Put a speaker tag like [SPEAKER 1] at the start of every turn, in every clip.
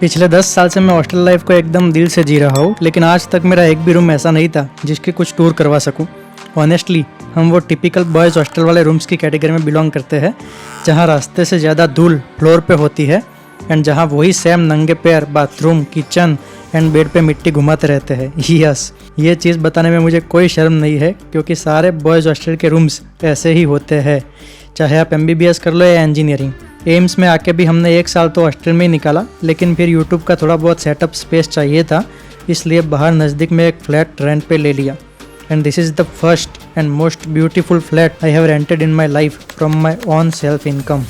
[SPEAKER 1] पिछले 10 साल से मैं हॉस्टल लाइफ को एकदम दिल से जी रहा हूँ, लेकिन आज तक मेरा एक भी रूम ऐसा नहीं था जिसके कुछ टूर करवा सकूँ। ऑनेस्टली हम वो टिपिकल बॉयज़ हॉस्टल वाले रूम्स की कैटेगरी में बिलोंग करते हैं, जहाँ रास्ते से ज़्यादा धूल फ्लोर पे होती है एंड जहाँ वही सेम नंगे पैर बाथरूम, किचन एंड बेड पे मिट्टी घुमाते रहते हैं। यस, ये चीज़ बताने में मुझे कोई शर्म नहीं है, क्योंकि सारे बॉयज़ हॉस्टल के रूम्स ऐसे ही होते हैं, चाहे आप MBBS कर लो या इंजीनियरिंग। एम्स में आके भी हमने 1 साल तो हॉस्टल में ही निकाला, लेकिन फिर यूट्यूब का थोड़ा बहुत सेटअप स्पेस चाहिए था, इसलिए बाहर नज़दीक में एक फ्लैट रेंट पे ले लिया। And this is the first and most beautiful flat I have rented in my life from my own self income.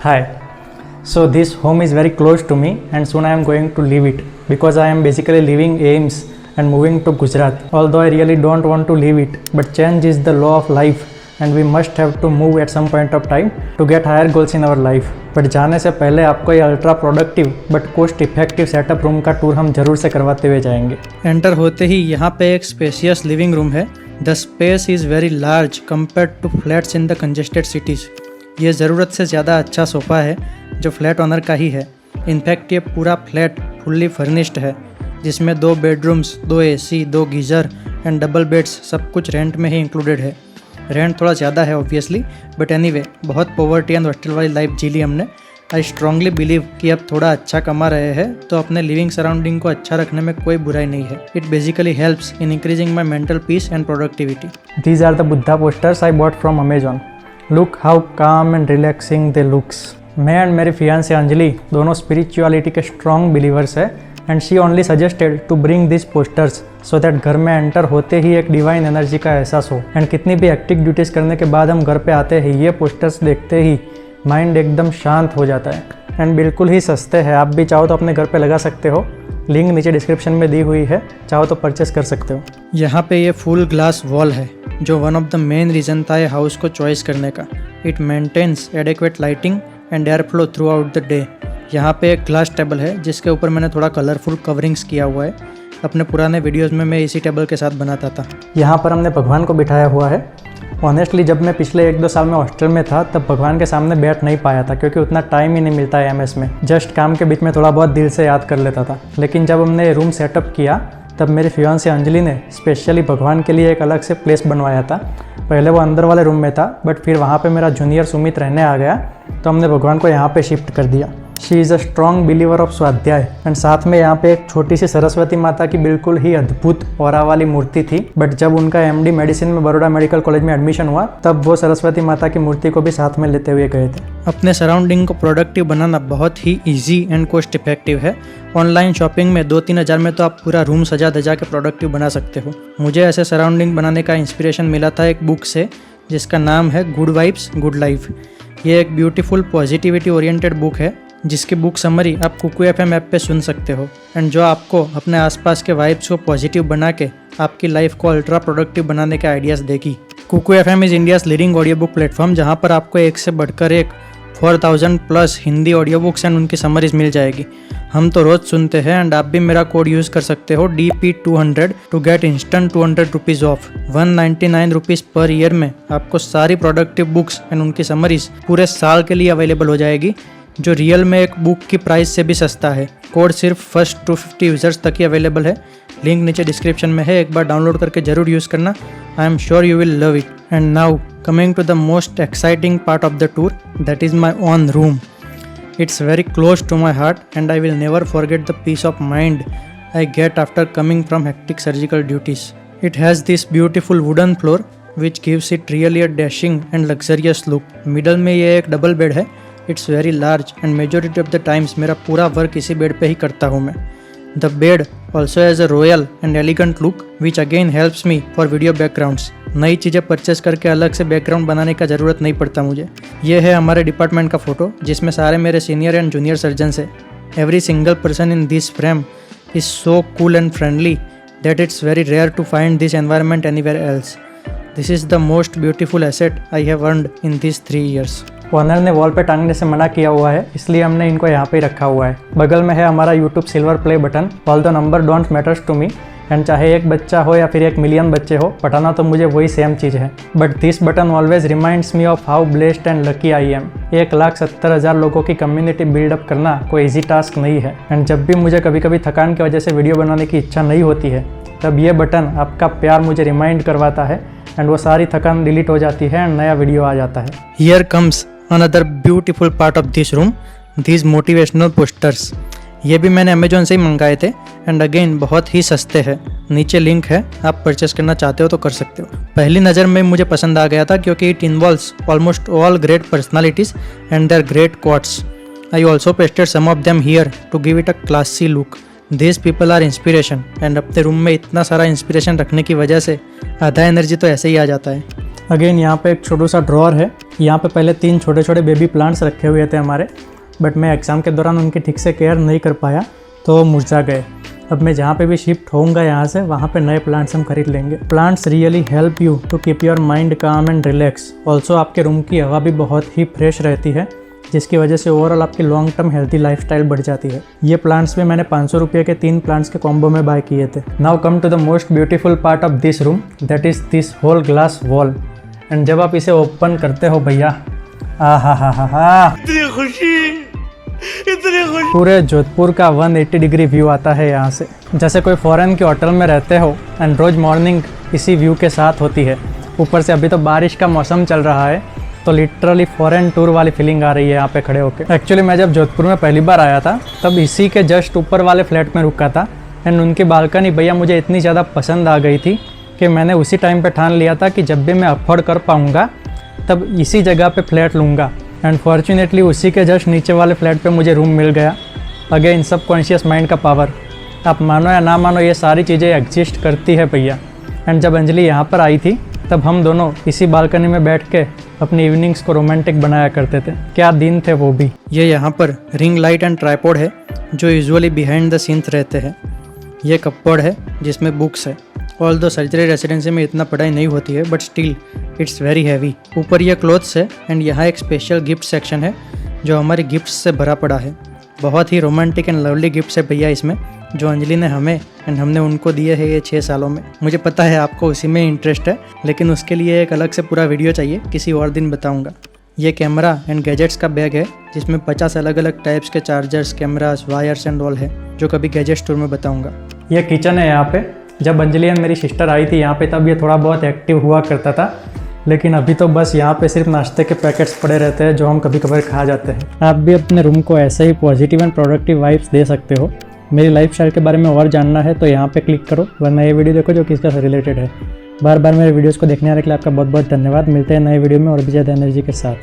[SPEAKER 1] Hi. So this home is very close to me and soon I am going to leave it because I am basically leaving AIIMS and moving to Gujarat. Although I really don't want to leave it, but change is the law of life and we must have to move at some point of time to get higher goals in our life. But जाने से पहले आपको ये ultra productive but cost effective setup room का tour हम जरूर से करवाते हुए जाएंगे। एंटर होते ही यहाँ पे एक स्पेशियस लिविंग रूम है। The space is very large compared to flats in the congested cities. ये ज़रूरत से ज़्यादा अच्छा सोफ़ा है जो फ्लैट ओनर का ही है। इनफैक्ट ये पूरा फ्लैट फुल्ली फर्निश्ड है, जिसमें 2 bedrooms, 2 AC, 2 geyser and double beds, सब कुछ रेंट में ही इंक्लूडेड है। रेंट थोड़ा ज़्यादा है ऑब्वियसली, बट एनीवे बहुत पॉवर्टी एंड हॉस्टल वाली लाइफ जी ली हमने। आई स्ट्रांगली बिलीव कि अब थोड़ा अच्छा कमा रहे हैं तो अपने लिविंग सराउंडिंग को अच्छा रखने में कोई बुराई नहीं है। It basically helps in increasing my mental peace and productivity. These are the Buddha posters I bought from Amazon. Look how calm and relaxing they looks. मैं एंड मेरी फियांसे अंजलि दोनों स्पिरिचुअलिटी के स्ट्रॉन्ग बिलीवर्स है and she only suggested to bring this posters so that घर में enter होते ही एक divine energy का एहसास हो। एंड कितनी भी एक्टिव ड्यूटीज़ करने के बाद हम घर पे आते ही ये पोस्टर्स देखते ही माइंड एकदम शांत हो जाता है। एंड बिल्कुल ही सस्ते हैं, आप भी चाहो तो अपने घर पे लगा सकते हो। लिंक नीचे डिस्क्रिप्शन में दी हुई है, चाहो तो परचेस कर सकते हो। यहाँ पे ये फुल ग्लास वॉल है जो one of the main reason था ये हाउस को चॉइस करने का। It maintains adequate lighting and air flow throughout the day. यहाँ पे एक ग्लास टेबल है जिसके ऊपर मैंने थोड़ा कलरफुल कवरिंग्स किया हुआ है। अपने पुराने वीडियोज़ में मैं इसी टेबल के साथ बनाता था। यहाँ पर हमने भगवान को बिठाया हुआ है। ऑनेस्टली जब मैं पिछले 1-2 साल में हॉस्टल में था तब भगवान के सामने बैठ नहीं पाया था, क्योंकि उतना टाइम ही नहीं मिलता है MS में। जस्ट काम के बीच में थोड़ा बहुत दिल से याद कर लेता था। लेकिन जब हमने रूम सेटअप किया तब मेरी फियांसे अंजलि ने स्पेशली भगवान के लिए एक अलग से प्लेस बनवाया था। पहले वो अंदर वाले रूम में था, बट फिर वहाँ पे मेरा जूनियर सुमित रहने आ गया तो हमने भगवान को यहाँ पे शिफ्ट कर दिया। She is a strong believer of स्वाध्याय एंड साथ में यहाँ पे एक छोटी सी सरस्वती माता की बिल्कुल ही अद्भुत ऑरा वाली मूर्ति थी। बट जब उनका MD मेडिसिन में बड़ौदा मेडिकल कॉलेज में एडमिशन हुआ तब वो सरस्वती माता की मूर्ति को भी साथ में लेते हुए गए थे। अपने सराउंडिंग को प्रोडक्टिव बनाना बहुत ही ईजी एंड कॉस्ट इफेक्टिव है। ऑनलाइन शॉपिंग में 2-3 हज़ार में तो आप पूरा रूम सजा धजा के प्रोडक्टिव बना सकते हो। मुझे ऐसे सराउंडिंग बनाने का इंस्पिरेशन मिला था एक बुक से जिसका नाम है गुड वाइब्स गुड लाइफ। ये एक ब्यूटीफुल पॉजिटिविटी ओरिएंटेड बुक है जिसकी बुक समरी आप कुकू FM ऐप पे सुन सकते हो एंड जो आपको अपने आसपास के वाइब्स को पॉजिटिव बना के आपकी लाइफ को अल्ट्रा प्रोडक्टिव बनाने के आइडियाज़ देगी। Kuku FM is India's leading audio book platform, जहाँ पर आपको एक से बढ़कर एक 4000+ हिंदी ऑडियो बुक्स एंड उनकी समरीज मिल जाएगी। हम तो रोज़ सुनते हैं एंड आप भी मेरा कोड यूज़ कर सकते हो DP200 to get instant 200 rupees off. 199 rupees per year में आपको सारी प्रोडक्टिव बुक्स एंड उनकी समरीज पूरे साल के लिए अवेलेबल हो जाएगी, जो रियल में एक बुक की प्राइस से भी सस्ता है। कोड सिर्फ फर्स्ट 250 यूज़र्स तक ही अवेलेबल है। लिंक नीचे डिस्क्रिप्शन में है, एक बार डाउनलोड करके ज़रूर यूज़ करना। I am sure you will love it. And now coming to the most exciting part of the tour, that is my own room. It's very close to my heart and I will never forget the peace of mind I get after coming from hectic surgical duties. It has this beautiful wooden floor which gives it really a dashing and luxurious look. Middle में ये एक double bed है। It's very large and majority of the times मेरा पूरा work इसी bed पे ही करता हूँ मैं। The bed also has a royal and elegant look which again helps me for video backgrounds. नई चीज़ें परचेस करके अलग से बैकग्राउंड बनाने का ज़रूरत नहीं पड़ता मुझे। ये है हमारे डिपार्टमेंट का फ़ोटो जिसमें सारे मेरे सीनियर एंड जूनियर सर्जन्स हैं। Every single person in this frame is so cool and friendly that it's very rare to find this environment anywhere else. This is the most beautiful asset I have earned in this 3 years. Owner ने wall पे टांगने से मना किया हुआ है, इसलिए हमने इनको यहाँ पे ही रखा हुआ है। बगल में है हमारा YouTube silver play button. All the number don't matters to me, and चाहे एक बच्चा हो या फिर 1 मिलियन बच्चे हो, पढ़ाना तो मुझे वही सेम चीज़ है। But this button always reminds me of how blessed and lucky I am. 1,70,000 लोगों की कम्युनिटी बिल्डअप करना कोई ईजी टास्क नहीं है। एंड जब भी मुझे कभी कभी थकान की वजह से वीडियो बनाने की इच्छा नहीं होती है, तब ये बटन आपका प्यार मुझे रिमाइंड करवाता है एंड वो सारी थकान डिलीट हो जाती है एंड नया वीडियो आ जाता है। Here comes another beautiful part of this room, these motivational posters. ये भी मैंने अमेजोन से ही मंगाए थे एंड अगेन बहुत ही सस्ते हैं। नीचे लिंक है, आप परचेस करना चाहते हो तो कर सकते हो। पहली नज़र में मुझे पसंद आ गया था क्योंकि it involves almost all great personalities and their great quotes. I also pasted some of them here to give it a classy look. This people are inspiration, and अपने रूम में इतना सारा इंस्पिरेशन रखने की वजह से आधा एनर्जी तो ऐसे ही आ जाता है। अगेन यहाँ पे एक छोटू सा ड्रॉअर है। यहाँ पे पहले 3 छोटे छोटे बेबी प्लांट्स रखे हुए थे हमारे, बट मैं एग्ज़ाम के दौरान उनकी ठीक से केयर नहीं कर पाया तो वो मुरझा गए। अब मैं जहाँ पे भी शिफ्ट होऊंगा यहाँ से, वहाँ पे नए प्लांट्स हम खरीद लेंगे। Plants really help you to keep your mind calm and relax. Also आपके रूम की हवा भी बहुत ही फ्रेश रहती है, जिसकी वजह से ओवरऑल आपकी लॉन्ग टर्म हेल्थी लाइफस्टाइल बढ़ जाती है। ये प्लांट्स भी मैंने 500 रुपये के 3 प्लांट्स के कॉम्बो में बाय किए थे। Now come to the most beautiful part of this room, that is this whole glass wall. And जब आप इसे ओपन करते हो भैया, इतनी खुशी, पूरे जोधपुर का 180 डिग्री व्यू आता है यहाँ से, जैसे कोई फॉरेन के होटल में रहते हो एंड रोज मॉर्निंग इसी व्यू के साथ होती है। ऊपर से अभी तो बारिश का मौसम चल रहा है, तो लिटरली फॉरेन टूर वाली फीलिंग आ रही है यहाँ पे खड़े होके। एक्चुअली मैं जब जोधपुर में पहली बार आया था, तब इसी के जस्ट ऊपर वाले फ्लैट में रुका था एंड उनकी बालकनी भैया मुझे इतनी ज़्यादा पसंद आ गई थी कि मैंने उसी टाइम पे ठान लिया था कि जब भी मैं अफोर्ड कर पाऊँगा तब इसी जगह पे फ्लैट लूँगा। एंड फॉर्चुनेटली उसी के जस्ट नीचे वाले फ्लैट पे मुझे रूम मिल गया। अगेन सबकॉन्शियस माइंड का पावर, आप मानो या ना मानो ये सारी चीज़ें एग्जिस्ट करती है भैया। एंड जब अंजलि यहाँ पर आई थी, तब हम दोनों इसी बालकनी में बैठ के अपनी इवनिंग्स को रोमांटिक बनाया करते थे। क्या दिन थे वो भी। ये यहाँ पर रिंग लाइट एंड ट्राइपॉड है जो यूजुअली बिहाइंड द सीन्स रहते हैं। ये कपबोर्ड है जिसमें बुक्स है। ऑल दो सर्जरी रेसिडेंसी में इतना पढ़ाई नहीं होती है, but still it's very heavy. ऊपर ये क्लोथ्स है एंड यहाँ एक स्पेशल गिफ्ट सेक्शन है जो हमारे गिफ्ट्स से भरा पड़ा है। बहुत ही रोमांटिक एंड लवली गिफ्ट्स है भैया इसमें, जो अंजलि ने हमें एंड हमने उनको दिए हैं ये 6 सालों में। मुझे पता है आपको उसी में इंटरेस्ट है, लेकिन उसके लिए एक अलग से पूरा वीडियो चाहिए, किसी और दिन बताऊँगा। ये कैमरा एंड गैजेट्स का बैग है जिसमें 50 अलग अलग टाइप्स के chargers, cameras, wires and all है, जो कभी गैजेट स्टोर में बताऊँगा। ये किचन है यहाँ पे। जब अंजलि एंड मेरी सिस्टर आई थी यहाँ पे, तब ये थोड़ा बहुत एक्टिव हुआ करता था, लेकिन अभी तो बस यहाँ पे सिर्फ नाश्ते के पैकेट्स पड़े रहते हैं जो हम कभी कभार खा जाते हैं। आप भी अपने रूम को ऐसे ही पॉजिटिव एंड प्रोडक्टिव वाइब्स दे सकते हो। मेरी लाइफस्टाइल के बारे में और जानना है तो यहाँ पे क्लिक करो, वरना ये वीडियो देखो जो किसका से रिलेटेड है। बार बार मेरे वीडियोज़ को देखने आने के लिए आपका बहुत बहुत धन्यवाद। मिलते हैं नए वीडियो में और भी ज़्यादा एनर्जी के साथ।